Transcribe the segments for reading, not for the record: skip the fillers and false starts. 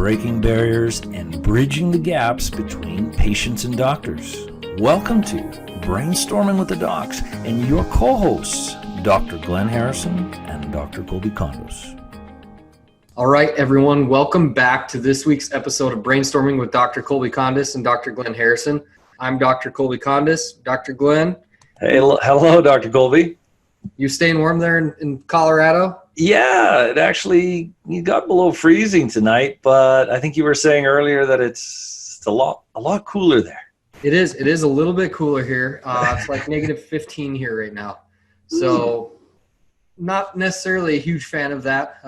breaking barriers and bridging the gaps between patients and doctors. Welcome to Brainstorming with the Docs and your co-hosts, Dr. Glenn Harrison and Dr. Kolby Condos. All right, everyone, welcome back to this week's episode of Brainstorming with Dr. Kolby Condos and Dr. Glenn Harrison. I'm Dr. Kolby Condos. Dr. Glenn. Hey, hello, Dr. Kolby. You staying warm there in Colorado? Yeah, it got below freezing tonight, but I think you were saying earlier that it's a lot cooler there. It is a little bit cooler here. It's like negative 15 here right now. So not necessarily a huge fan of that,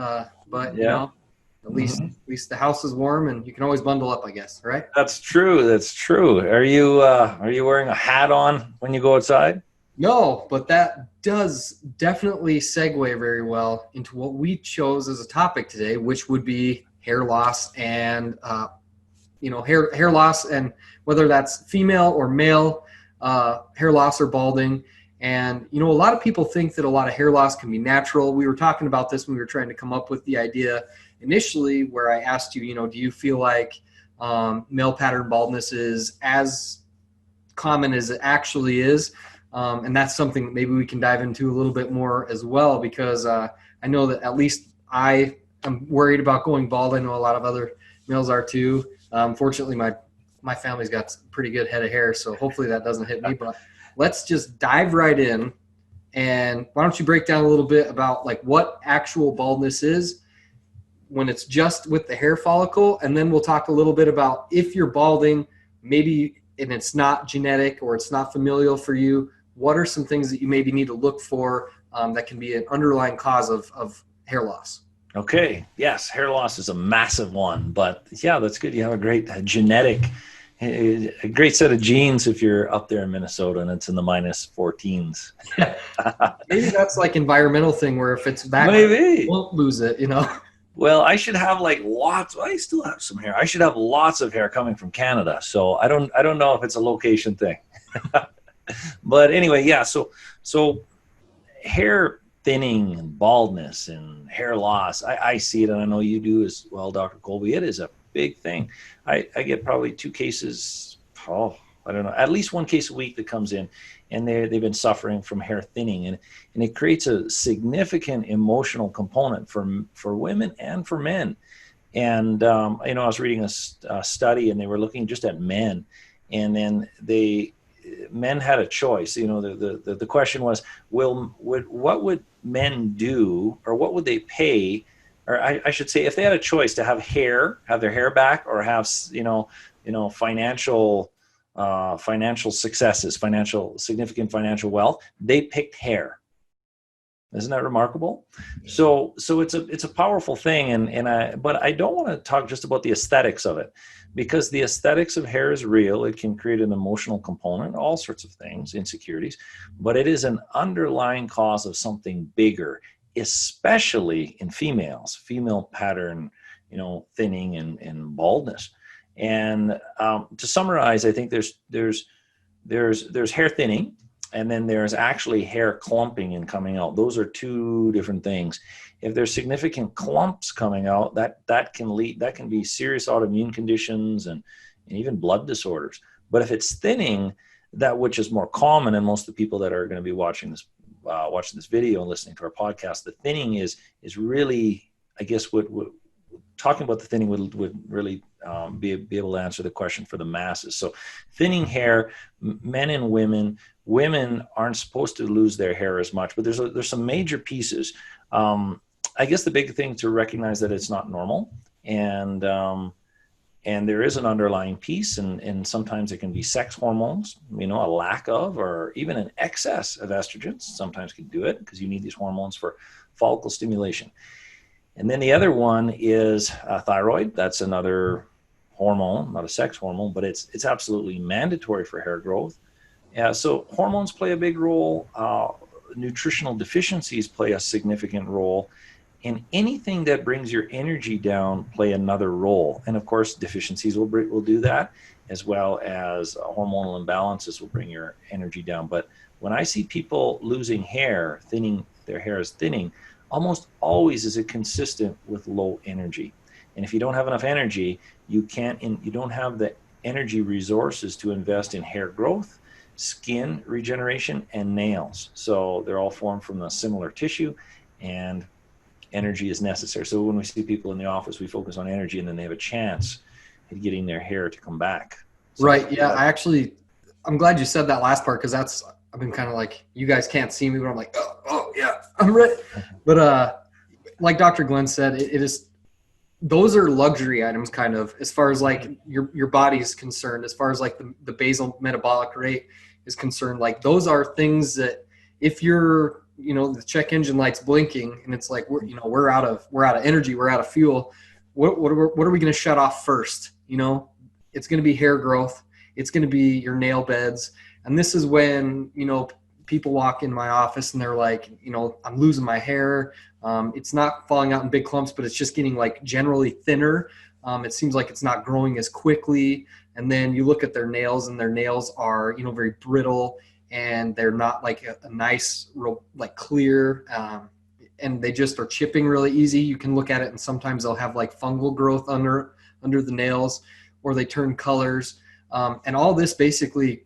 but you know, at least the house is warm and you can always bundle up, I guess, right? That's true. Are you wearing a hat on when you go outside? No, but that does definitely segue very well into what we chose as a topic today, which would be hair loss and, hair loss, and whether that's female or male, hair loss or balding. And, a lot of people think that a lot of hair loss can be natural. We were talking about this when we were trying to come up with the idea initially, where I asked you, do you feel like male pattern baldness is as common as it actually is? And that's something that maybe we can dive into a little bit more as well, because I know that at least I am worried about going bald. I know a lot of other males are too. Fortunately, my family's got a pretty good head of hair, so hopefully that doesn't hit me. But let's just dive right in. And why don't you break down a little bit about like what actual baldness is when it's just with the hair follicle, and then we'll talk a little bit about if you're balding, maybe, and it's not genetic or it's not familial for you. What are some things that you maybe need to look for that can be an underlying cause of hair loss? Okay. Yes, hair loss is a massive one, but yeah, that's good. You have a great a great set of genes if you're up there in Minnesota and it's in the minus 14s. Maybe that's like environmental thing where if it's back, you won't lose it, Well, I should have lots. I still have some hair. I should have lots of hair coming from Canada. So I don't know if it's a location thing. But anyway, yeah. So hair thinning and baldness and hair loss, I see it, and I know you do as well, Dr. Kolby. It is a big thing. I get probably 2 cases. I don't know, at least 1 case a week that comes in, and they've been suffering from hair thinning, and it creates a significant emotional component for women and for men. And I was reading a study, and they were looking just at men, and then men had a choice. The question was, what would men do, or what would they pay, or I should say, if they had a choice to have their hair back, or have financial successes, significant financial wealth, they picked hair. Isn't that remarkable? So it's a powerful thing, but I don't want to talk just about the aesthetics of it, because the aesthetics of hair is real. It can create an emotional component, all sorts of things, insecurities, but it is an underlying cause of something bigger, especially in female pattern, thinning and baldness. And to summarize, I think there's hair thinning, and then there's actually hair clumping and coming out. Those are 2 different things. If there's significant clumps coming out, that can be serious autoimmune conditions and even blood disorders. But if it's thinning, that which is more common, and most of the people that are going to be watching this video and listening to our podcast, the thinning is really, I guess, what talking about the thinning would really be able to answer the question for the masses. So thinning hair, men and women aren't supposed to lose their hair as much, but there's some major pieces. I guess the big thing to recognize that it's not normal, and there is an underlying piece, and sometimes it can be sex hormones, a lack of, or even an excess of estrogens sometimes can do it, because you need these hormones for follicle stimulation. And then the other one is thyroid. That's another hormone, not a sex hormone, but it's absolutely mandatory for hair growth. So hormones play a big role. Nutritional deficiencies play a significant role. And anything that brings your energy down play another role. And of course, deficiencies will do that, as well as hormonal imbalances will bring your energy down. But when I see people losing hair, their hair is thinning, almost always is it consistent with low energy. And if you don't have enough energy, you don't have the energy resources to invest in hair growth, skin regeneration, and nails. So they're all formed from a similar tissue, and energy is necessary. So when we see people in the office, we focus on energy, and then they have a chance at getting their hair to come back. So right. Yeah. I'm glad you said that last part, because I've been kind of like, you guys can't see me, but I'm like, oh yeah, I'm ready. But like Dr. Glenn said, it is, those are luxury items kind of, as far as like your body is concerned, as far as like the basal metabolic rate is concerned. Like those are things that if you're, the check engine light's blinking and it's like, we're out of energy, we're out of fuel. What are we going to shut off first? It's going to be hair growth. It's going to be your nail beds. And this is when, people walk in my office and they're like, I'm losing my hair. It's not falling out in big clumps, but it's just getting like generally thinner. It seems like it's not growing as quickly. And then you look at their nails, and their nails are, very brittle, and they're not like a nice, real, like clear, and they just are chipping really easy. You can look at it, and sometimes they'll have like fungal growth under the nails, or they turn colors. And all this basically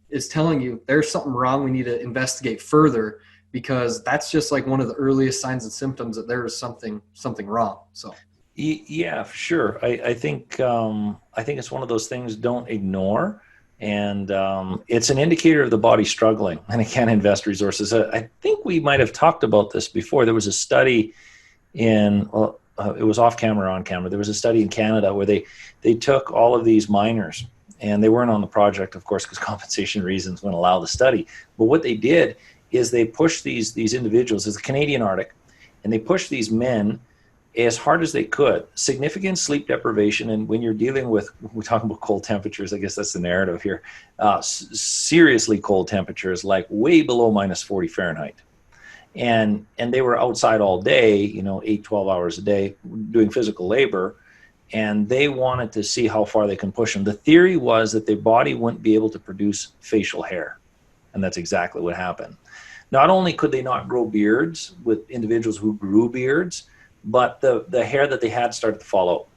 is telling you there's something wrong. We need to investigate further, because that's just like one of the earliest signs and symptoms that there is something wrong. So. Yeah, for sure. I think it's one of those things don't ignore, and it's an indicator of the body struggling, and it can't invest resources. I think we might have talked about this before. There was a study it was off camera, on camera. There was a study in Canada where they took all of these miners, and they weren't on the project, of course, because compensation reasons wouldn't allow the study. But what they did is they pushed these individuals. It's a Canadian arctic, and they pushed these men as hard as they could. Significant sleep deprivation, and when you're dealing with, we're talking about cold temperatures, I guess that's the narrative here, seriously cold temperatures, like way below -40 Fahrenheit. And they were outside all day, 8, 12 hours a day, doing physical labor, and they wanted to see how far they can push them. The theory was that their body wouldn't be able to produce facial hair, and that's exactly what happened. Not only could they not grow beards with individuals who grew beards, but the hair that they had started to fall out.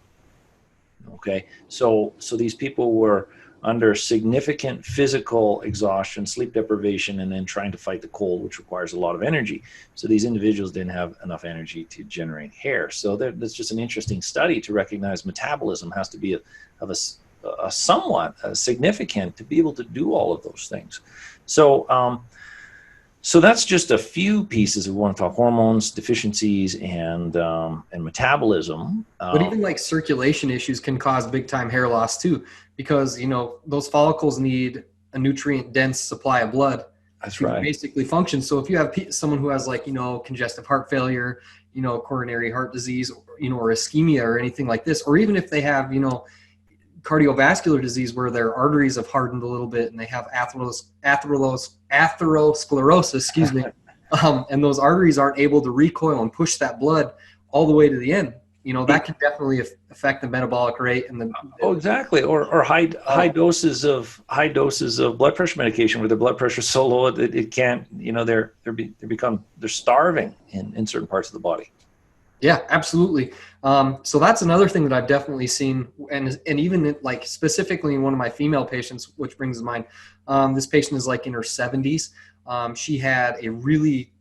Okay, so these people were under significant physical exhaustion, sleep deprivation, and then trying to fight the cold, which requires a lot of energy. So these individuals didn't have enough energy to generate hair. So that's just an interesting study to recognize metabolism has to be of a somewhat significant to be able to do all of those things. So that's just a few pieces. We want to talk hormones, deficiencies, and metabolism. But even like circulation issues can cause big time hair loss too, because those follicles need a nutrient dense supply of blood to basically function. So if you have someone who has like congestive heart failure, coronary heart disease, or ischemia or anything like this, or even if they have cardiovascular disease where their arteries have hardened a little bit and they have atherosclerosis, excuse me, and those arteries aren't able to recoil and push that blood all the way to the end, that can definitely affect the metabolic rate and the exactly, or high doses of blood pressure medication where their blood pressure is so low it can't, they're starving in certain parts of the body. Yeah, absolutely. So that's another thing that I've definitely seen, and even like specifically in one of my female patients, which brings to mind, this patient is like in her 70s. She had a really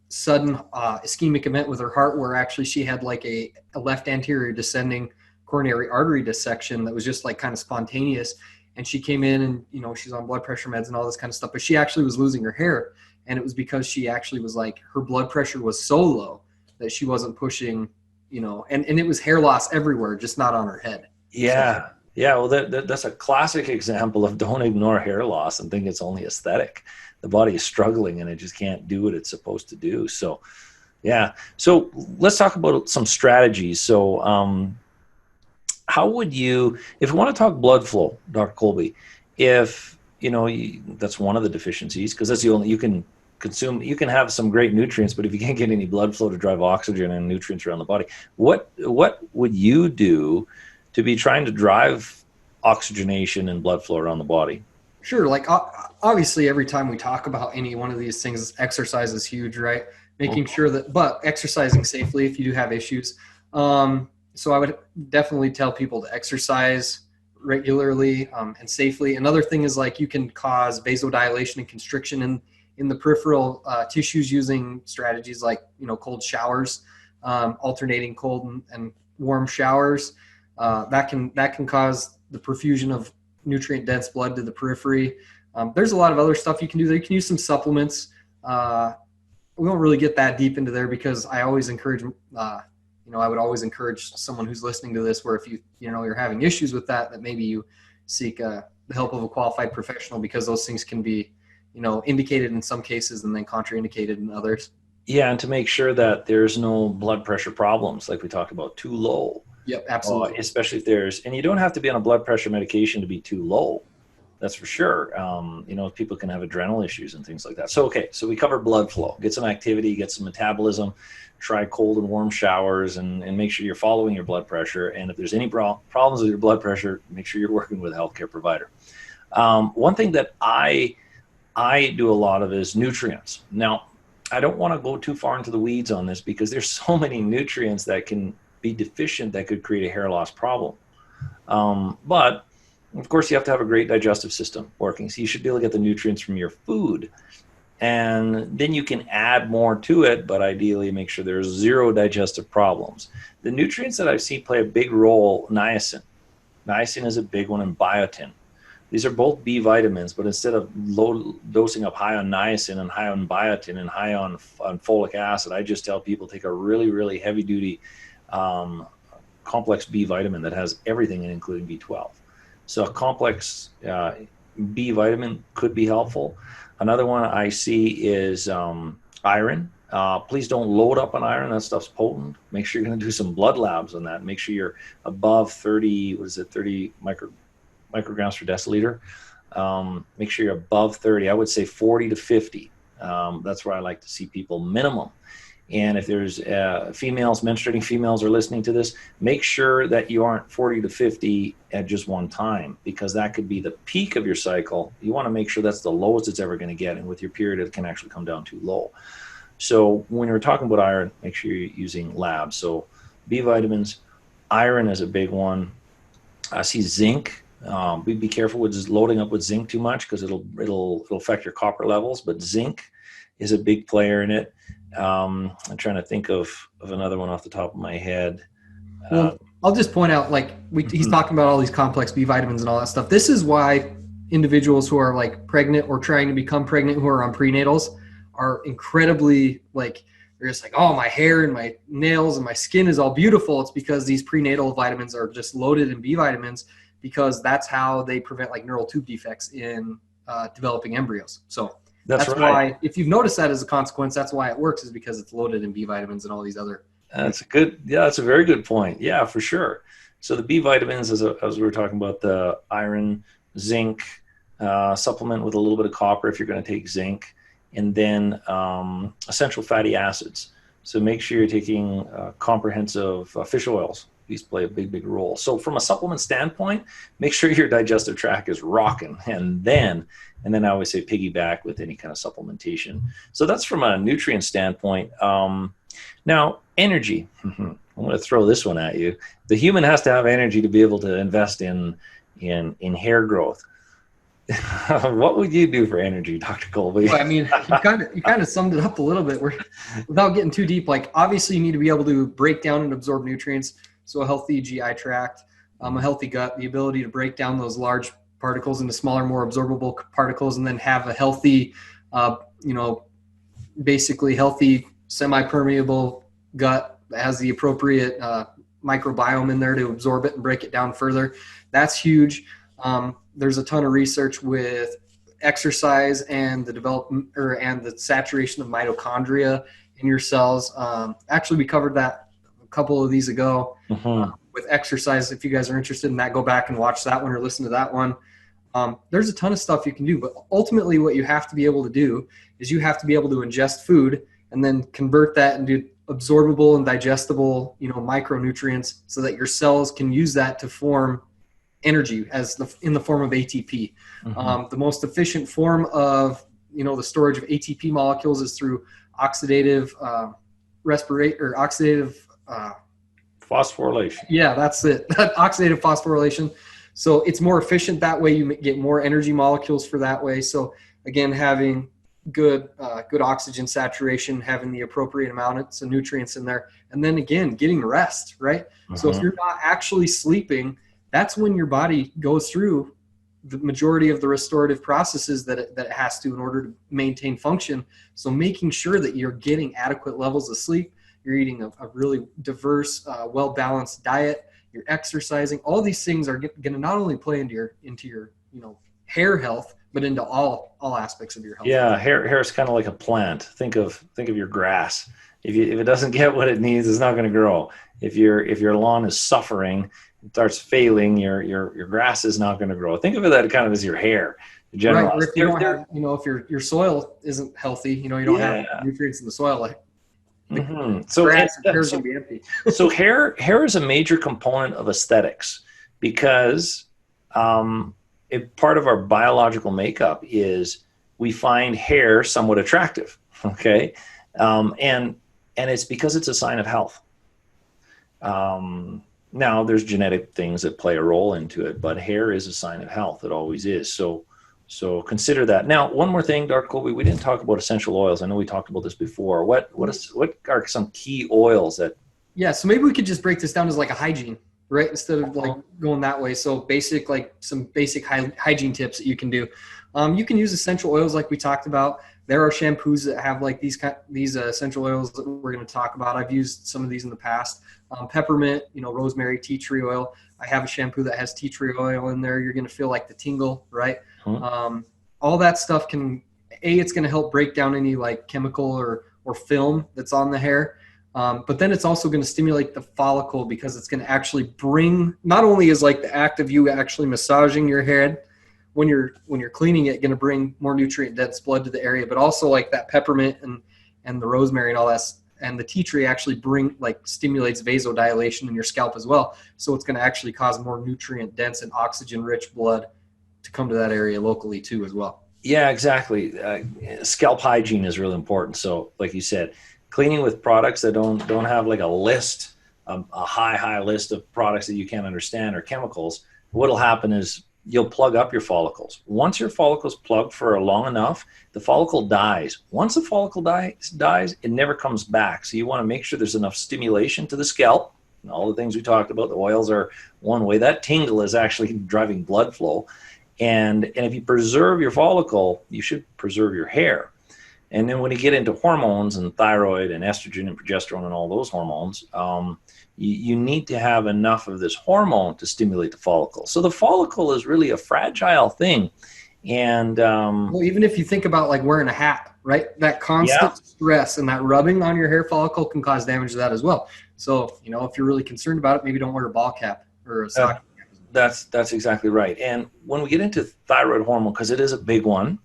sudden ischemic event with her heart, where actually she had like a left anterior descending coronary artery dissection that was just like kind of spontaneous. And she came in and, she's on blood pressure meds and all this kind of stuff, but she actually was losing her hair. And it was because she actually was like, her blood pressure was so low that she wasn't pushing, and it was hair loss everywhere, just not on her head. Yeah. So, yeah. Well, that's a classic example of don't ignore hair loss and think it's only aesthetic. The body is struggling and it just can't do what it's supposed to do. So, yeah. So let's talk about some strategies. So, how would you, if you want to talk blood flow, Dr. Kolby, if, that's one of the deficiencies, because that's the only, you can have some great nutrients, but if you can't get any blood flow to drive oxygen and nutrients around the body, what would you do to be trying to drive oxygenation and blood flow around the body? Sure. Like obviously every time we talk about any one of these things, exercise is huge, right? Making sure that, but exercising safely if you do have issues. So I would definitely tell people to exercise regularly and safely. Another thing is like you can cause vasodilation and constriction in the peripheral tissues using strategies like, cold showers, alternating cold and warm showers. That can cause the perfusion of nutrient dense blood to the periphery. There's a lot of other stuff you can do there. You can use some supplements. We won't really get that deep into there because I always encourage, I would always encourage someone who's listening to this where if you're having issues with that maybe you seek the help of a qualified professional, because those things can be, indicated in some cases and then contraindicated in others. Yeah, and to make sure that there's no blood pressure problems, like we talked about, too low. Yep, absolutely. Especially if and you don't have to be on a blood pressure medication to be too low. That's for sure. People can have adrenal issues and things like that. So we cover blood flow, get some activity, get some metabolism, try cold and warm showers, and make sure you're following your blood pressure. And if there's any problems with your blood pressure, make sure you're working with a healthcare provider. One thing that I do a lot of is nutrients. Now, I don't want to go too far into the weeds on this because there's so many nutrients that can be deficient that could create a hair loss problem. But of course, you have to have a great digestive system working. So you should be able to get the nutrients from your food. And then you can add more to it, but ideally make sure there's zero digestive problems. The nutrients that I've seen play a big role, niacin. Niacin is a big one, and biotin. These are both B vitamins, but instead of dosing up high on niacin and high on biotin and high on folic acid, I just tell people take a really, really heavy-duty complex B vitamin that has everything, including B12. So a complex B vitamin could be helpful. Another one I see is iron. Please don't load up on iron. That stuff's potent. Make sure you're going to do some blood labs on that. Make sure you're above 30 micrograms per deciliter. Make sure you're above 30. I would say 40 to 50. That's where I like to see people minimum. And if there's menstruating females are listening to this, make sure that you aren't 40 to 50 at just one time, because that could be the peak of your cycle. You want to make sure that's the lowest it's ever going to get. And with your period, it can actually come down too low. So when you're talking about iron, make sure you're using labs. So B vitamins, iron is a big one. I see zinc. Be careful with just loading up with zinc too much because it'll affect your copper levels. But zinc is a big player in it. I'm trying to think of another one off the top of my head. Well, I'll just point out, he's talking about all these complex B vitamins and all that stuff. This is why individuals who are like pregnant or trying to become pregnant who are on prenatals are incredibly they're just like, oh, my hair and my nails and my skin is all beautiful. It's because these prenatal vitamins are just loaded in B vitamins, because that's how they prevent neural tube defects in developing embryos. So that's right. Why, if you've noticed that as a consequence, that's why it works, is because it's loaded in B vitamins and all these other. That's a very good point. Yeah, for sure. So the B vitamins, as we were talking about, the iron, zinc, supplement with a little bit of copper if you're going to take zinc, and then essential fatty acids. So make sure you're taking comprehensive fish oils. These play a big role. So from a supplement standpoint, make sure your digestive tract is rocking, and then I always say piggyback with any kind of supplementation. So that's from a nutrient standpoint. Now, energy. I'm going to throw this one at you. The human has to have energy to be able to invest in hair growth. What would you do for energy, Dr. Kolby? Well, I mean, you kind of summed it up a little bit. Without getting too deep, obviously you need to be able to break down and absorb nutrients. So a healthy GI tract, a healthy gut, the ability to break down those large particles into smaller, more absorbable particles, and then have a healthy, basically healthy, semi-permeable gut that has the appropriate microbiome in there to absorb it and break it down further. That's huge. There's a ton of research with exercise and the development and the saturation of mitochondria in your cells. Actually, we covered that a couple of these ago with exercise. If you guys are interested in that, go back and watch that one or listen to that one. There's a ton of stuff you can do, but ultimately what you have to be able to do is you have to be able to ingest food and then convert that into absorbable and digestible, micronutrients, so that your cells can use that to form energy in the form of ATP. The most efficient form of, the storage of ATP molecules is through oxidative Phosphorylation. Yeah, that's it. Oxidative phosphorylation. So it's more efficient that way. You get more energy molecules for that way. So again, having good oxygen saturation, having the appropriate amounts of nutrients in there, and then again, getting rest, right? So if you're not actually sleeping, that's when your body goes through the majority of the restorative processes that it has to in order to maintain function. So making sure that you're getting adequate levels of sleep, you're eating a really diverse, well-balanced diet, you're exercising, all these things are going to not only play into your hair health, but into all aspects of your health. Yeah, hair is kind of like a plant. Think of your grass. If it doesn't get what it needs, it's not going to grow. If your lawn is suffering, it starts failing, your grass is not going to grow. Think of it that kind of as your hair. Right. Or if you don't have, if your soil isn't healthy, you don't have nutrients in the soil, like so grass and hair is going to be empty. So hair is a major component of aesthetics because part of our biological makeup is we find hair somewhat attractive. Okay. And it's because it's a sign of health. Now there's genetic things that play a role into it, but hair is a sign of health. It always is. So consider that. Now, one more thing, Dr. Kolby, we didn't talk about essential oils. I know we talked about this before. What are some key oils that? Yeah. So maybe we could just break this down as like a hygiene, right? Instead of like going that way. So some basic hygiene tips that you can do. You can use essential oils like we talked about. There are shampoos that have like these essential oils that we're going to talk about. I've used some of these in the past. Peppermint, rosemary, tea tree oil. I have a shampoo that has tea tree oil in there. You're going to feel like the tingle, right? All that stuff it's going to help break down any like chemical or film that's on the hair. But then it's also going to stimulate the follicle because it's going to actually bring, not only is like the act of you actually massaging your head when you're cleaning it, going to bring more nutrient dense blood to the area, but also like that peppermint and the rosemary and all that, and the tea tree actually stimulates vasodilation in your scalp as well. So it's going to actually cause more nutrient dense and oxygen rich blood to come to that area locally too as well. Yeah, exactly. Scalp hygiene is really important. So like you said, cleaning with products that don't have like a list, a high list of products that you can't understand or chemicals, what'll happen is you'll plug up your follicles. Once your follicle's plugged for long enough, the follicle dies. Once the follicle dies, it never comes back. So you want to make sure there's enough stimulation to the scalp. And all the things we talked about, the oils are one way. That tingle is actually driving blood flow. And if you preserve your follicle, you should preserve your hair. And then when you get into hormones and thyroid and estrogen and progesterone and all those hormones, you need to have enough of this hormone to stimulate the follicle. So the follicle is really a fragile thing. And well, even if you think about like wearing a hat, right? That constant stress and that rubbing on your hair follicle can cause damage to that as well. So, if you're really concerned about it, maybe don't wear a ball cap or a sock cap. That's exactly right. And when we get into thyroid hormone, because it is a big one,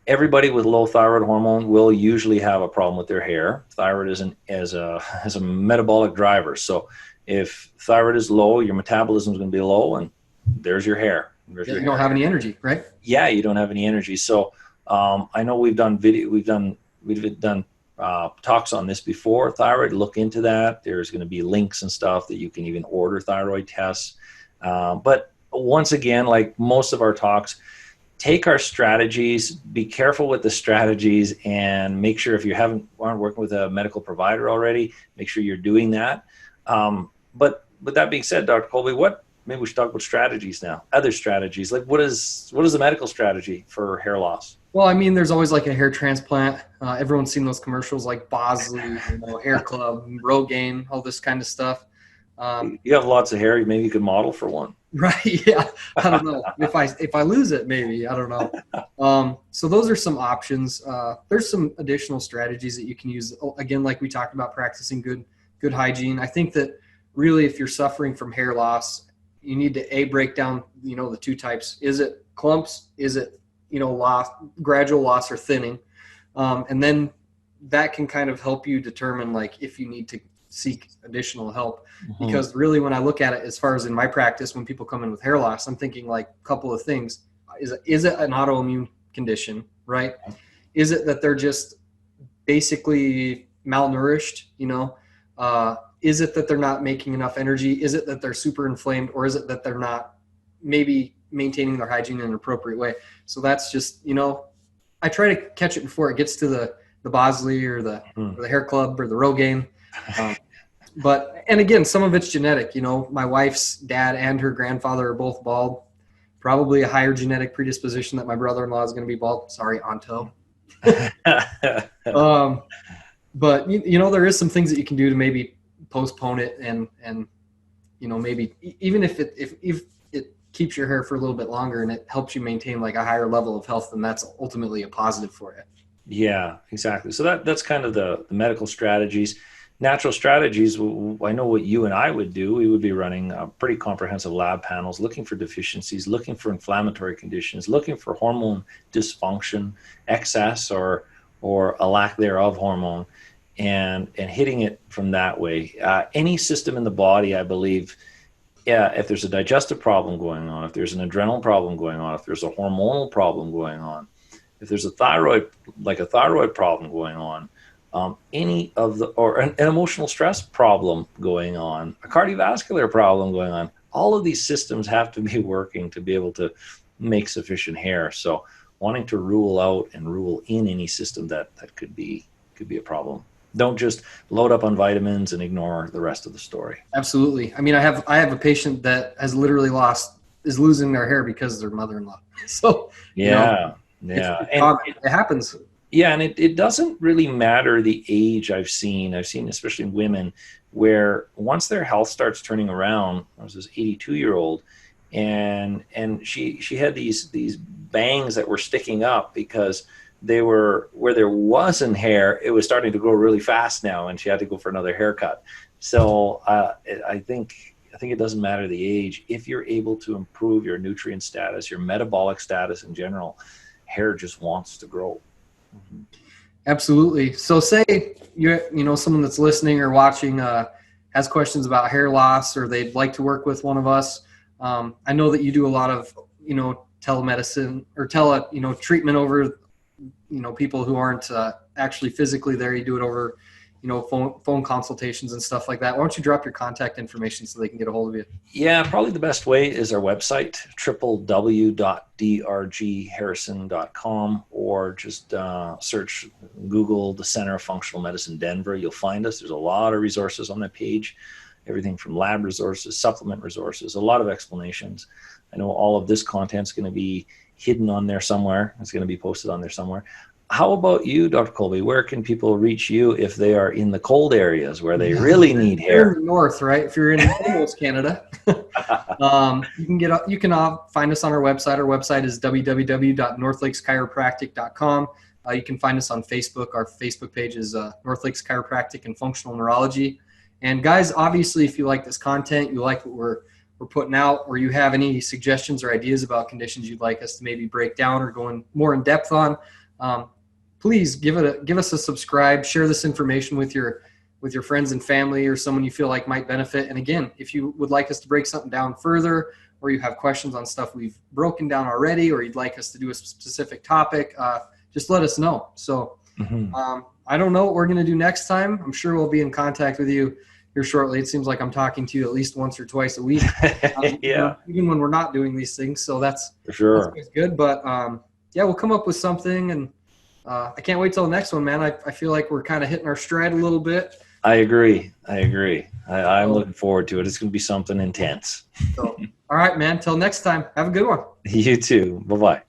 everybody with low thyroid hormone will usually have a problem with their hair. Thyroid is a metabolic driver. So if thyroid is low, your metabolism is going to be low, and there's your hair. You don't have any energy, right? Yeah, you don't have any energy. So I know we've done talks on this before. Thyroid, look into that. There's going to be links and stuff that you can even order thyroid tests. But once again, like most of our talks, take our strategies, be careful with the strategies, and make sure if you aren't working with a medical provider already, make sure you're doing that. But with that being said, Dr. Kolby, maybe we should talk about strategies now, other strategies. Like what is the medical strategy for hair loss? Well, I mean, there's always like a hair transplant. Everyone's seen those commercials like Bosley, Hair Club, Rogaine, all this kind of stuff. You have lots of hair. Maybe you could model for one. Right. Yeah. I don't know if I lose it, maybe, I don't know. So those are some options. There's some additional strategies that you can use. Again, like we talked about, practicing good hygiene. I think that really, if you're suffering from hair loss, you need to break down, the two types. Is it clumps? Is it, gradual loss or thinning? And then that can kind of help you determine like if you need to seek additional help. Mm-hmm. Because really, when I look at it, as far as in my practice, when people come in with hair loss, I'm thinking like a couple of things. Is it an autoimmune condition, right? Is it that they're just basically malnourished, is it that they're not making enough energy? Is it that they're super inflamed? Or is it that they're not maybe maintaining their hygiene in an appropriate way? So that's just, I try to catch it before it gets to the Bosley or the hair club or the Rogaine. And again, some of it's genetic. My wife's dad and her grandfather are both bald. Probably a higher genetic predisposition that my brother-in-law is going to be bald. Sorry, Anto. But there is some things that you can do to maybe postpone it, and maybe even if it keeps your hair for a little bit longer and it helps you maintain like a higher level of health, then that's ultimately a positive for you. Yeah, exactly. So that's kind of the medical strategies. Natural strategies, I know what you and I would do. We would be running pretty comprehensive lab panels, looking for deficiencies, looking for inflammatory conditions, looking for hormone dysfunction, excess or a lack thereof hormone, and hitting it from that way. Any system in the body, I believe, if there's a digestive problem going on, if there's an adrenal problem going on, if there's a hormonal problem going on, if there's a thyroid problem going on, any of the, or an emotional stress problem going on, a cardiovascular problem going on, all of these systems have to be working to be able to make sufficient hair. So wanting to rule out and rule in any system that could be a problem. Don't just load up on vitamins and ignore the rest of the story. Absolutely. I mean, I have a patient that has literally is losing their hair because of their mother-in-law. So yeah. It happens. Yeah, and it doesn't really matter the age. I've seen especially in women, where once their health starts turning around. There was this 82-year-old, and she had these bangs that were sticking up because they were, where there wasn't hair, it was starting to grow really fast now, and she had to go for another haircut. So I think it doesn't matter the age. If you're able to improve your nutrient status, your metabolic status in general, hair just wants to grow. Mm-hmm. Absolutely. So say someone that's listening or watching has questions about hair loss, or they'd like to work with one of us. I know that you do a lot of telemedicine or treatment over people who aren't actually physically there. You do it over phone consultations and stuff like that. Why don't you drop your contact information so they can get a hold of you? Yeah, probably the best way is our website, www.drgharrison.com, or just search Google the Center of Functional Medicine Denver. You'll find us. There's a lot of resources on that page, everything from lab resources, supplement resources, a lot of explanations. I know all of this content is going to be hidden on there somewhere. It's going to be posted on there somewhere. How about you, Dr. Kolby? Where can people reach you if they are in the cold areas where they really need hair? You're in the north, right? If you're in almost Canada, you can find us on our website. Our website is www.northlakeschiropractic.com. You can find us on Facebook. Our Facebook page is North Lakes Chiropractic and Functional Neurology. And guys, obviously, if you like this content, you like what we're putting out, or you have any suggestions or ideas about conditions you'd like us to maybe break down or go in more in depth on, please give us a subscribe. Share this information with your friends and family, or someone you feel like might benefit. And again, if you would like us to break something down further, or you have questions on stuff we've broken down already, or you'd like us to do a specific topic, just let us know. So I don't know what we're going to do next time. I'm sure we'll be in contact with you here shortly. It seems like I'm talking to you at least once or twice a week. Yeah. Even when we're not doing these things. So that's for sure. That's good. But yeah, we'll come up with something, and I can't wait till the next one, man. I feel like we're kind of hitting our stride a little bit. I agree. I'm looking forward to it. It's going to be something intense. So, all right, man. Till next time. Have a good one. You too. Bye-bye.